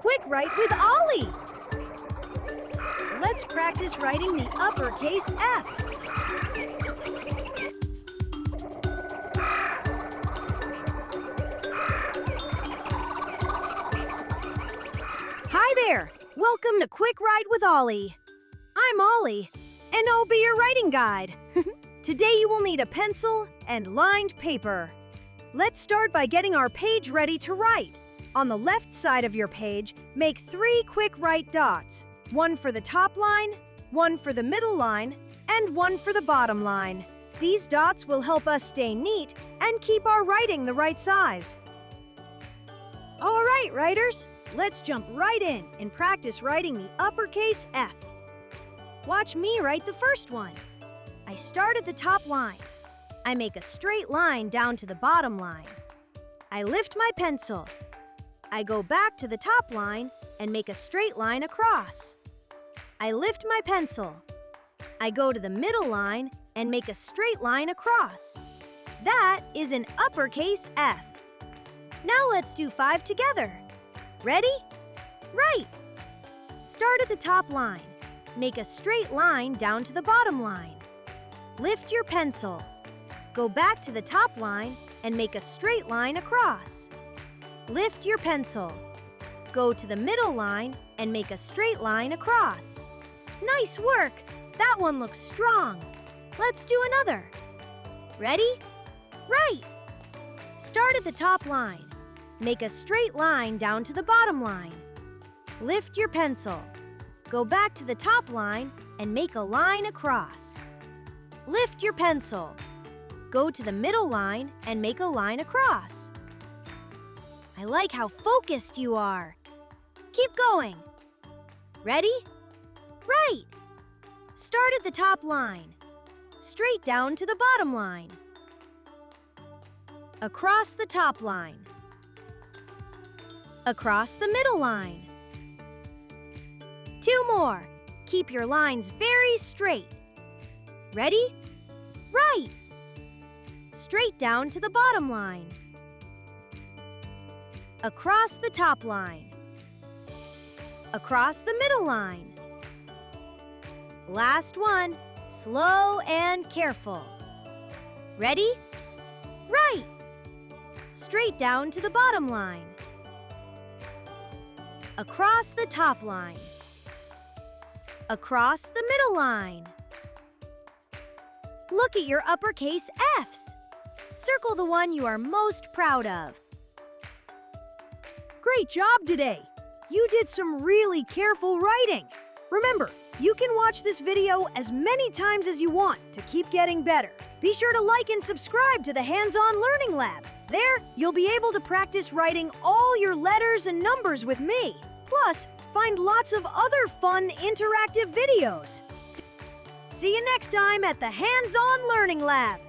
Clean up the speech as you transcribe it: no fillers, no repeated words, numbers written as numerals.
Quick Write with Ollie! Let's practice writing the uppercase F. Hi there! Welcome to Quick Write with Ollie. I'm Ollie, and I'll be your writing guide. Today you will need a pencil and lined paper. Let's start by getting our page ready to write. On the left side of your page, make 3 quick write dots. 1 for the top line, 1 for the middle line, and 1 for the bottom line. These dots will help us stay neat and keep our writing the right size. All right, writers, let's jump right in and practice writing the uppercase F. Watch me write the first one. I start at the top line. I make a straight line down to the bottom line. I lift my pencil. I go back to the top line and make a straight line across. I lift my pencil. I go to the middle line and make a straight line across. That is an uppercase F. Now let's do 5 together. Ready? Right! Start at the top line. Make a straight line down to the bottom line. Lift your pencil. Go back to the top line and make a straight line across. Lift your pencil. Go to the middle line and make a straight line across. Nice work! That one looks strong. Let's do another. Ready? Right! Start at the top line. Make a straight line down to the bottom line. Lift your pencil. Go back to the top line and make a line across. Lift your pencil. Go to the middle line and make a line across. I like how focused you are. Keep going. Ready? Right. Start at the top line. Straight down to the bottom line. Across the top line. Across the middle line. 2 more. Keep your lines very straight. Ready? Right. Straight down to the bottom line. Across the top line. Across the middle line. Last one, slow and careful. Ready? Right. Straight down to the bottom line. Across the top line. Across the middle line. Look at your uppercase Fs. Circle the one you are most proud of. Great job today! You did some really careful writing. Remember, you can watch this video as many times as you want to keep getting better. Be sure to like and subscribe to the Hands-On Learning Lab. There, you'll be able to practice writing all your letters and numbers with me. Plus, find lots of other fun interactive videos. See you next time at the Hands-On Learning Lab.